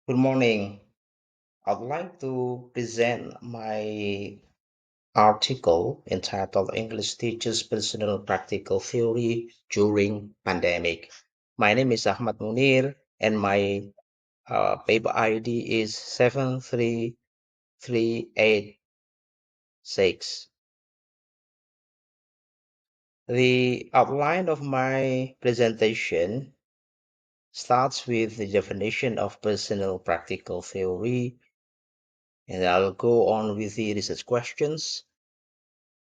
Good morning. I'd like to present my article entitled English Teachers Personal Practical Theory During Pandemic. My name is Ahmad Munir and my paper ID is 73386. The outline of my presentation starts with the definition of personal practical theory, and I'll go on with the research questions,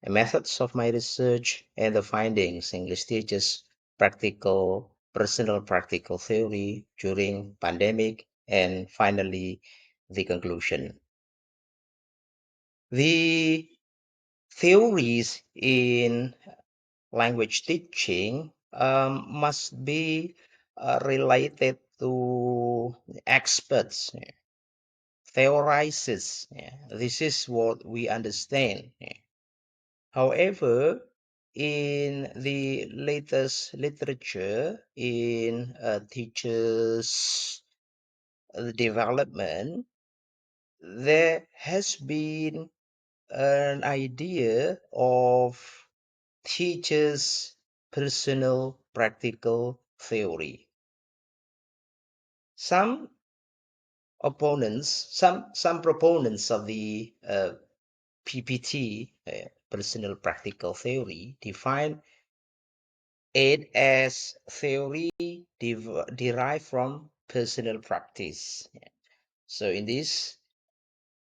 the methods of my research, and the findings. English teaches personal practical theory during pandemic, and finally, the conclusion. The theories in language teaching must be related to experts, theorizes. This is what we understand. However, in the latest literature in teachers' development, there has been an idea of teachers' personal practical theory. Some some proponents of the PPT, personal practical theory, define it as theory derived from personal practice. So in this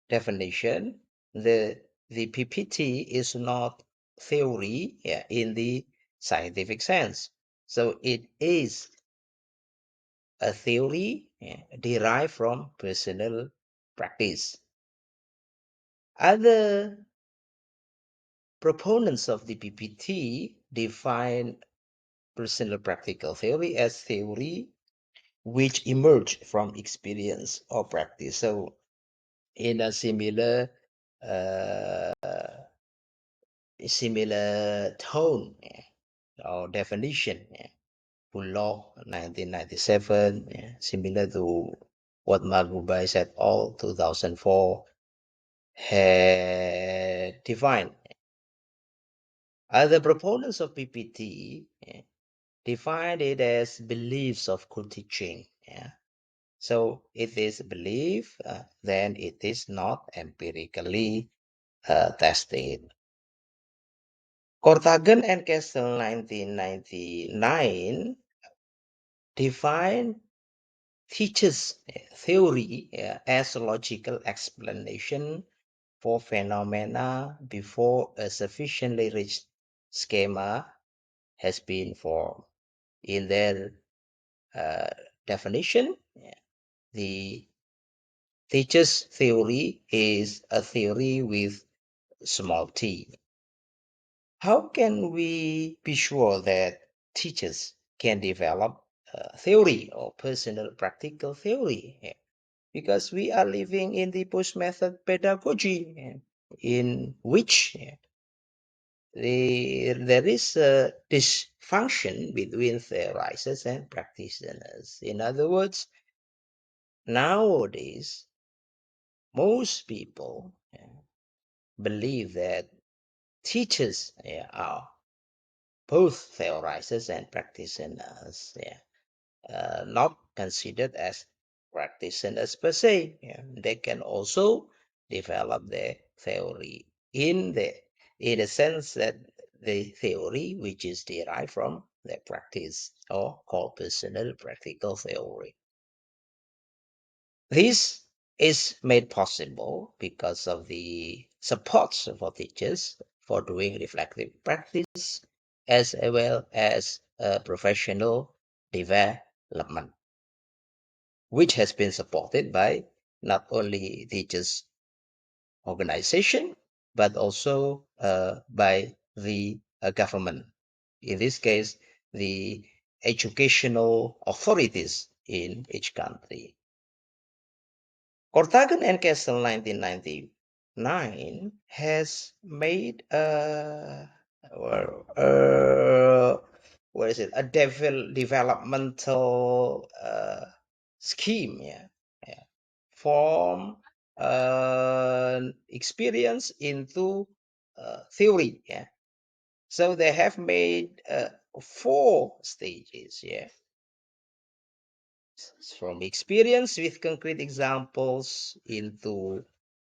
definition, the PPT is not theory in the scientific sense. So it is a theory derived from personal practice. Other proponents of the PPT define personal practical theory as theory which emerge from experience or practice. So, in a uh, similar tone or definition, Bullock, 1997, similar to what Mark Bubai said, all 2004 had defined. Other proponents of PPT define it as beliefs of good teaching. So if it is belief, then it is not empirically tested. Cortagan and Castle 1999 define teaches theory as a logical explanation for phenomena before a sufficiently rich schema has been formed. In their definition, the teacher's theory is a theory with small t. How can we be sure that teachers can develop theory or personal practical theory? Because we are living in the post-method pedagogy, in which there is a dysfunction between theorizers and practitioners. In other words, nowadays, most people believe that teachers are both theorizers and practitioners, not considered as practitioners per se. They can also develop their theory in a sense that the theory which is derived from their practice or called personal practical theory. This is made possible because of the supports for teachers for doing reflective practice as well as professional development, which has been supported by not only teachers organization but also by the government, in this case the educational authorities in each country. Cortagan and Castle 1999 has made what is it, a developmental scheme, transform experience into theory. Yeah. So they have made 4 stages. Yeah. From experience with concrete examples into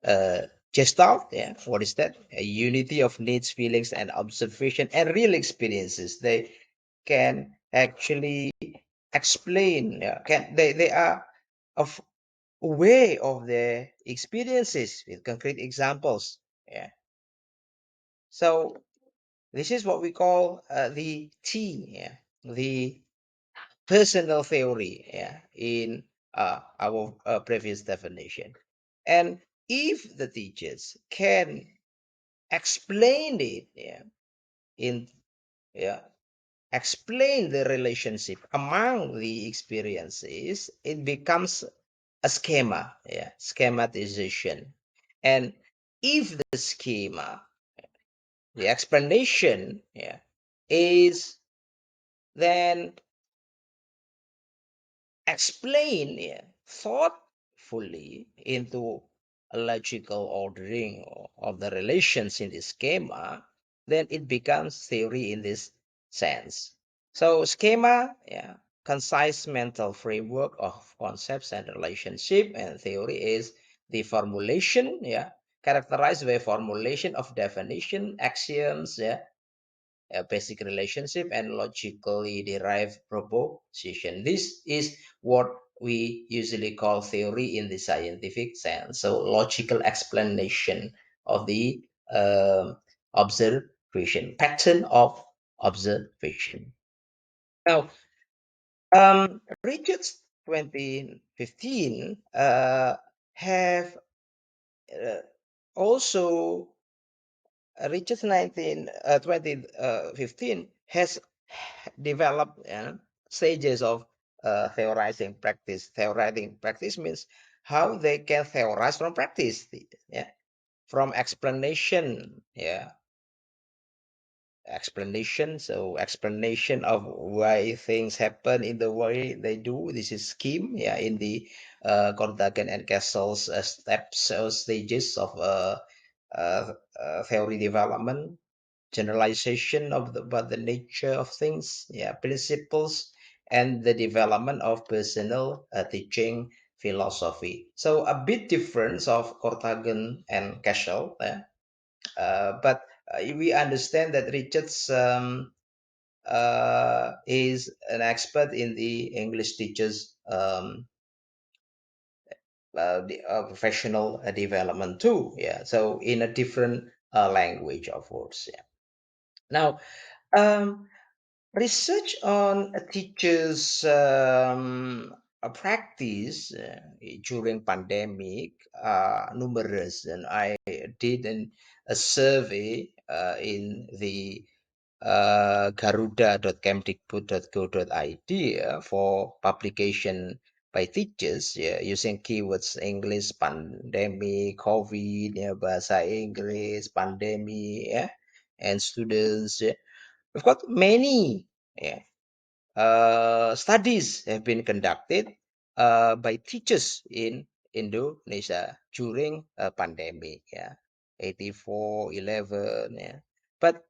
uh, gestalt. Yeah. What is that? A unity of needs, feelings, and observation and real experiences. They can actually explain. Yeah, they are of way of their experiences with concrete examples. Yeah. So this is what we call the T, yeah, the personal theory, yeah, in our previous definition. And if the teachers can explain it, yeah, in yeah, explain the relationship among the experiences, it becomes a schema, yeah, schematization. And if the schema, the explanation, yeah, is then explained, yeah, thoughtfully into a logical ordering of the relations in the schema, then it becomes theory in this sense. So schema, yeah, concise mental framework of concepts and relationship, and theory is the formulation, yeah, characterized by formulation of definition, axioms, yeah, a basic relationship and logically derived proposition. This is what we usually call theory in the scientific sense. So logical explanation of the observation, pattern of observation. Now, Richards 2015 have also Richards 2015 has developed stages of theorizing practice. Theorizing practice means how they can theorize from practice, yeah, from explanation, yeah, explanation. So explanation of why things happen in the way they do. This is scheme, yeah, in the Kordagen and Castle's steps or stages of theory development, generalization of about the nature of things, yeah, principles, and the development of personal teaching philosophy. So a bit difference of Cortagen and Cashel, yeah? But we understand that Richards is an expert in the English teachers professional development too. Yeah, so in a different language, of course. Yeah. Now, um, research on a teacher's practice during pandemic numerous, and I did a survey in the garuda.kemdikbud.go.id for publication by teachers, yeah, using keywords English, pandemic, COVID, yeah, bahasa Inggris, pandemic, yeah, and students. Yeah. We've got many, yeah, studies have been conducted by teachers in Indonesia during a pandemic, yeah, 84, 11, yeah. But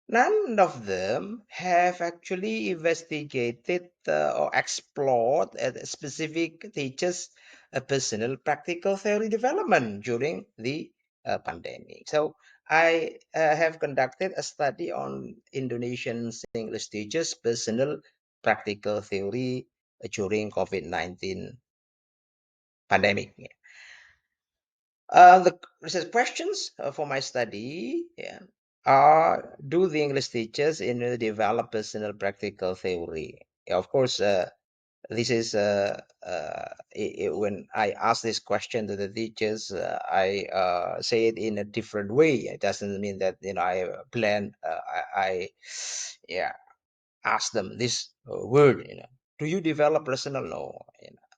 none of them have actually investigated or explored specific teachers' personal practical theory development during the pandemic. So I have conducted a study on Indonesian English teachers' personal practical theory during COVID-19 pandemic. The research questions for my study, yeah, are: do the English teachers in develop personal practical theory? Yeah, of course, this is when I ask this question to the teachers, I say it in a different way. It doesn't mean that I plan. Yeah, ask them this word. Do you develop personal? No,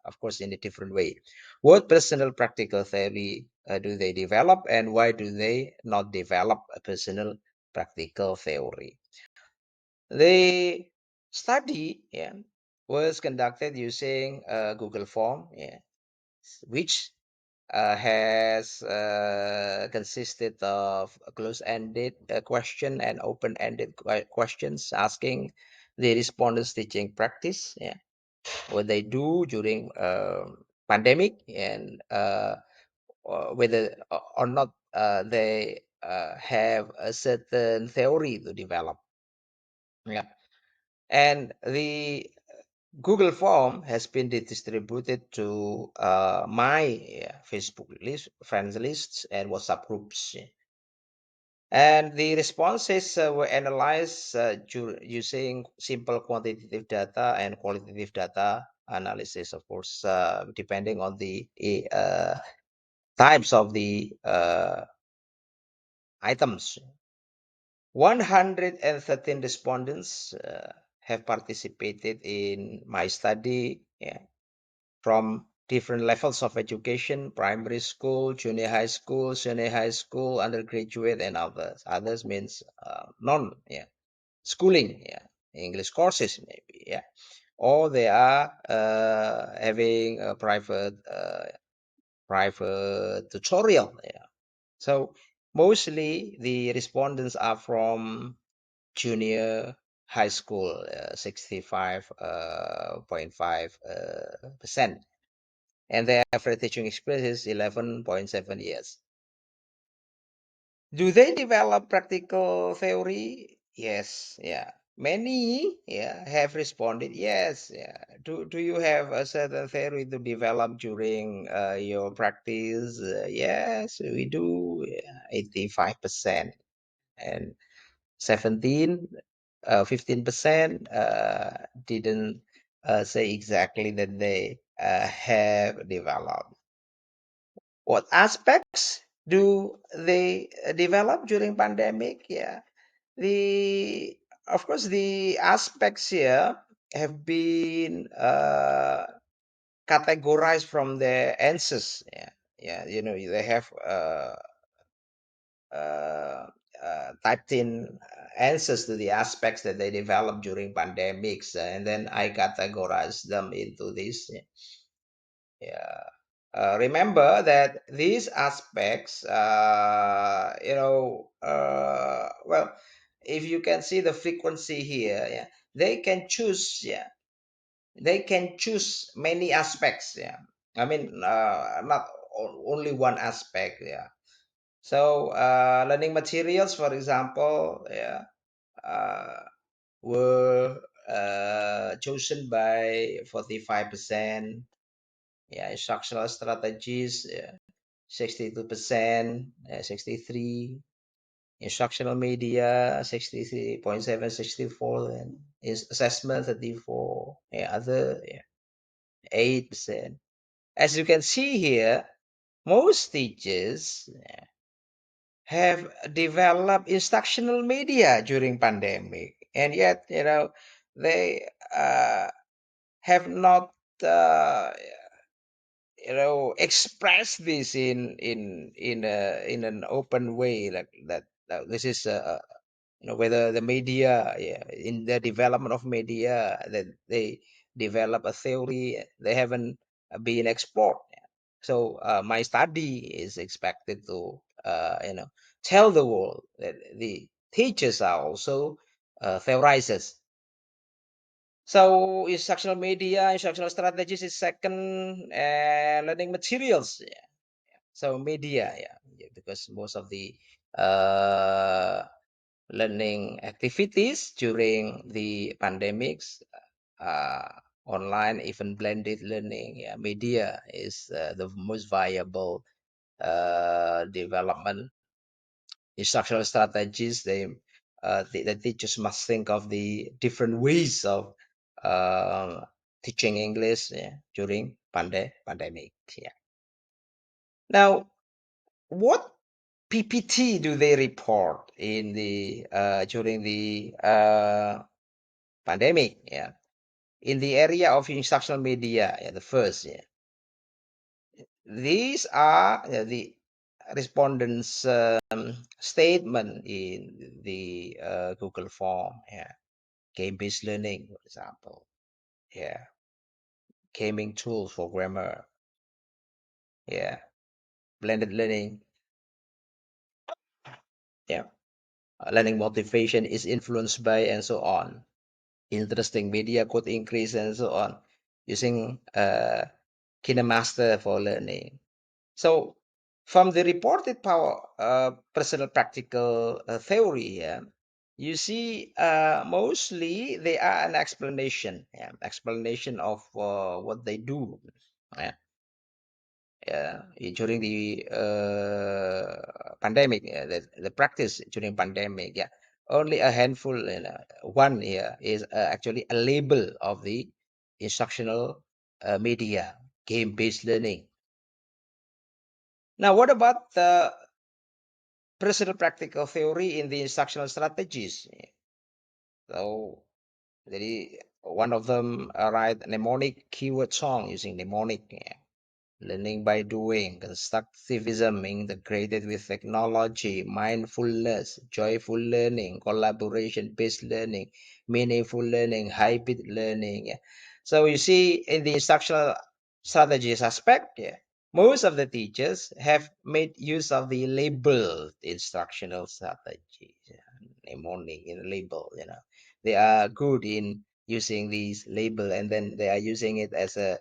of course, in a different way. What personal practical theory do they develop, and why do they not develop a personal practical theory? The study, yeah, was conducted using Google form, yeah, which has consisted of a close-ended question and open-ended questions asking the respondents teaching practice, yeah, what they do during pandemic, and whether or not they have a certain theory to develop. Yeah, and the Google Form has been distributed to my Facebook list, friends lists, and WhatsApp groups. And the responses were analyzed using simple quantitative data and qualitative data analysis, of course, depending on the types of the items. 113 respondents have participated in my study, yeah, from different levels of education: primary school, junior high school, senior high school, undergraduate, and others. Others means non, yeah, schooling, yeah, English courses maybe, yeah, or they are having a private tutorial, yeah. So mostly the respondents are from junior high school, 65.5%, and their average teaching experience is 11.7 years. Do they develop practical theory? Yes, yeah. Many, yeah, have responded yes. Yeah. Do you have a certain theory to develop during your practice? Yes, we do. Yeah, 85%, and 15% didn't say exactly that they have developed. What aspects do they develop during pandemic? Yeah, the of course the aspects here have been categorized from their answers. Yeah, yeah, they have uh, typed in answers to the aspects that they developed during pandemics, and then I categorize them into this. Yeah. Remember that these aspects, well, if you can see the frequency here, yeah, they can choose, yeah, they can choose many aspects, yeah. I mean, not only one aspect, yeah. So, learning materials, for example, yeah, uh, were chosen by 45%. Yeah, instructional strategies, 62%, 63. Instructional media, 63.7, 64, and is assessment, 34. Yeah, other, yeah, 8%. As you can see here, most teachers have developed instructional media during pandemic, and yet, they have not express this in an open way, like that. This is whether the media, yeah, in the development of media, that they develop a theory they haven't been explored. So my study is expected to tell the world that the teachers are also theorizers. So instructional media, instructional strategies is second, and learning materials. Yeah. So media, yeah, yeah, because most of the uh, learning activities during the pandemics, uh, online, even blended learning, yeah, media is the most viable development. Instructional strategies, the teachers must think of the different ways of uh, teaching English, yeah, during pandemic. Yeah. Now, what PPT do they report in the during the pandemic? Yeah, in the area of instructional media, yeah, the first. Yeah, these are the respondents' statement in the Google form. Yeah, game-based learning, for example. Yeah, gaming tools for grammar. Yeah, blended learning. Yeah, learning motivation is influenced by and so on. Interesting media could increase and so on. Using KineMaster for learning. So, from the reported power personal practical theory, yeah, you see mostly they are an explanation, yeah, explanation of what they do. Yeah, yeah, during the pandemic, the practice during pandemic, yeah, only a handful, one here is actually a label of the instructional media, game-based learning. Now, what about the personal practical theory in the instructional strategies? So, jadi one of them write mnemonic keyword song using mnemonic. Yeah. Learning by doing, constructivism integrated with technology, mindfulness, joyful learning, collaboration based learning, meaningful learning, hybrid learning. Yeah. So you see in the instructional strategies aspect, yeah, most of the teachers have made use of the labeled instructional strategies. Yeah, mnemonic in label, they are good in using these label, and then they are using it as an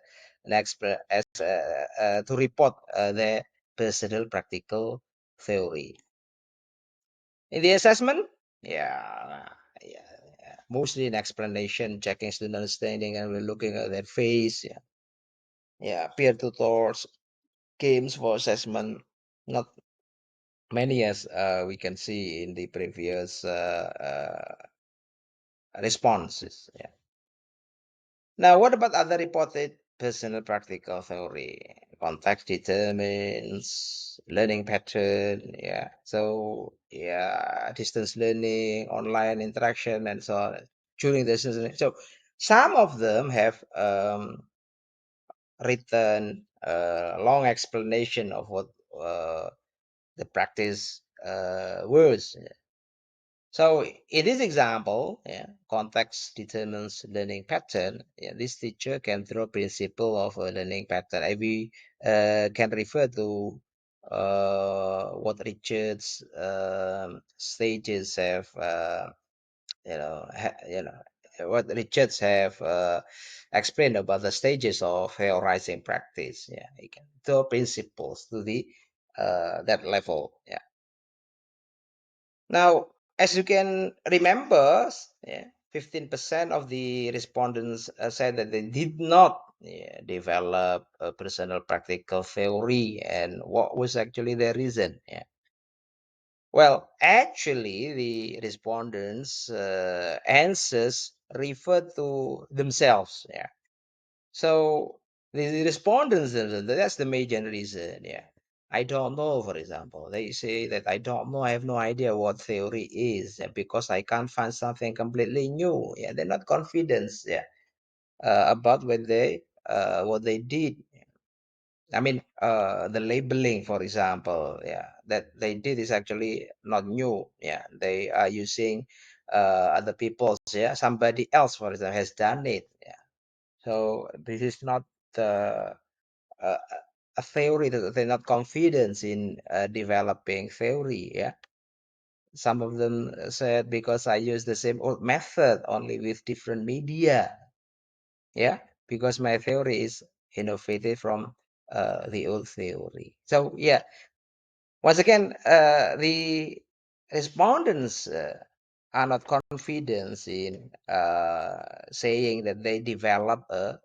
expert as to report their personal practical theory. In the assessment, yeah, mostly an explanation, checking student understanding, and we're looking at their face. Yeah, peer tutors, games for assessment, not many as we can see in the previous responses. Yeah. Now, what about other reported personal practical theory? Context determines learning pattern. Yeah. So, yeah, distance learning, online interaction, and so on during the distance learning. So, some of them have written a long explanation of what the practice was. So in this example, yeah, context determines learning pattern. Yeah, this teacher can draw principle of a learning pattern. And we can refer to what Richard's stages have, what Richards have explained about the stages of theorizing practice. Yeah, he can draw principles to the that level. Yeah. Now, as you can remember, yeah, 15% of the respondents said that they did not, yeah, develop a personal practical theory. And what was actually their reason? Yeah. Well, actually, the respondents' answers refer to themselves. Yeah. So the respondents, that's the major reason. Yeah. I don't know, for example. They say that I don't know, I have no idea what theory is, because I can't find something completely new. Yeah, they're not confident, yeah, about what they did. I mean, the labeling, for example, yeah, that they did is actually not new. Yeah, they are using other people's. Yeah, somebody else, for example, has done it. Yeah, so this is not uh, a, a theory that they're not confident in developing theory. Yeah, some of them said because I use the same old method only with different media. Yeah, because my theory is innovative from the old theory. So yeah, once again, the respondents are not confident in saying that they develop a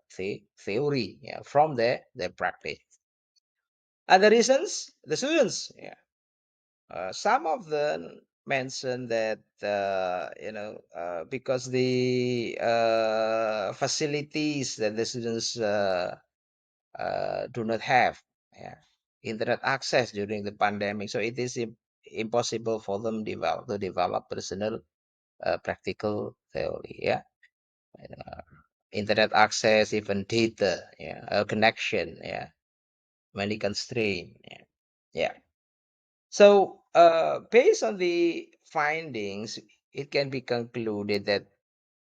theory, yeah, from their practice. Other reasons, the students, yeah, some of them mention that because the facilities that the students do not have, yeah, internet access during the pandemic, so it is impossible for them to develop personal practical theory. Yeah, uh, internet access, even data, yeah, connection, yeah, many constraint. Yeah, yeah. So based on the findings, it can be concluded that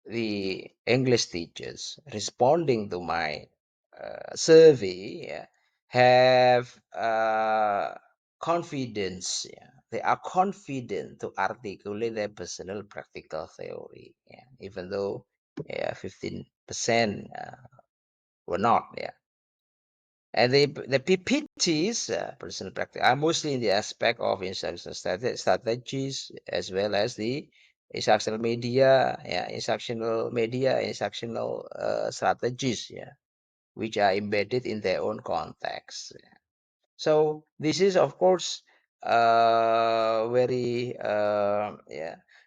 the English teachers responding to my survey, yeah, have confidence. Yeah. They are confident to articulate their personal practical theory. Yeah. Even though 15% were not. Yeah. And the PPTs, personal practice, are mostly in the aspect of instructional strategies as well as the instructional strategies, which are embedded in their own context. So this is, of course, very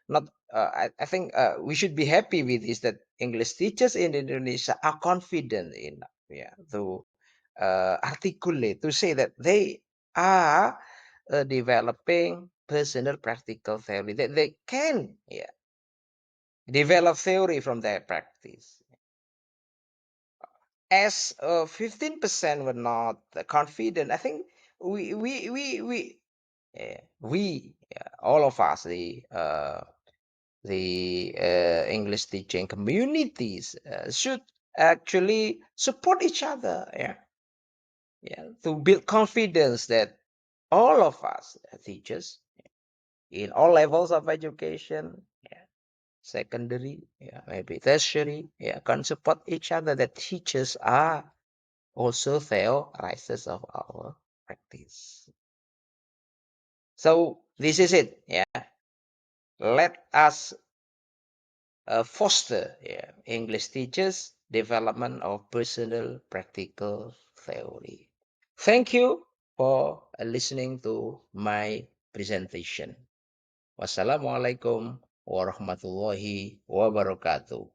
not. I think we should be happy with this, that English teachers in Indonesia are confident enough, to articulate, to say that they are developing personal practical theory, that they can develop theory from their practice. As 15% were not confident, I think all of us, the English teaching communities, should actually support each other, to build confidence that all of us, teachers in all levels of education, secondary, maybe tertiary, can support each other, that teachers are also theorizers of our practice. So this is it. Let us foster English teachers' development of personal practical theory. Thank you for listening to my presentation. Wassalamualaikum warahmatullahi wabarakatuh.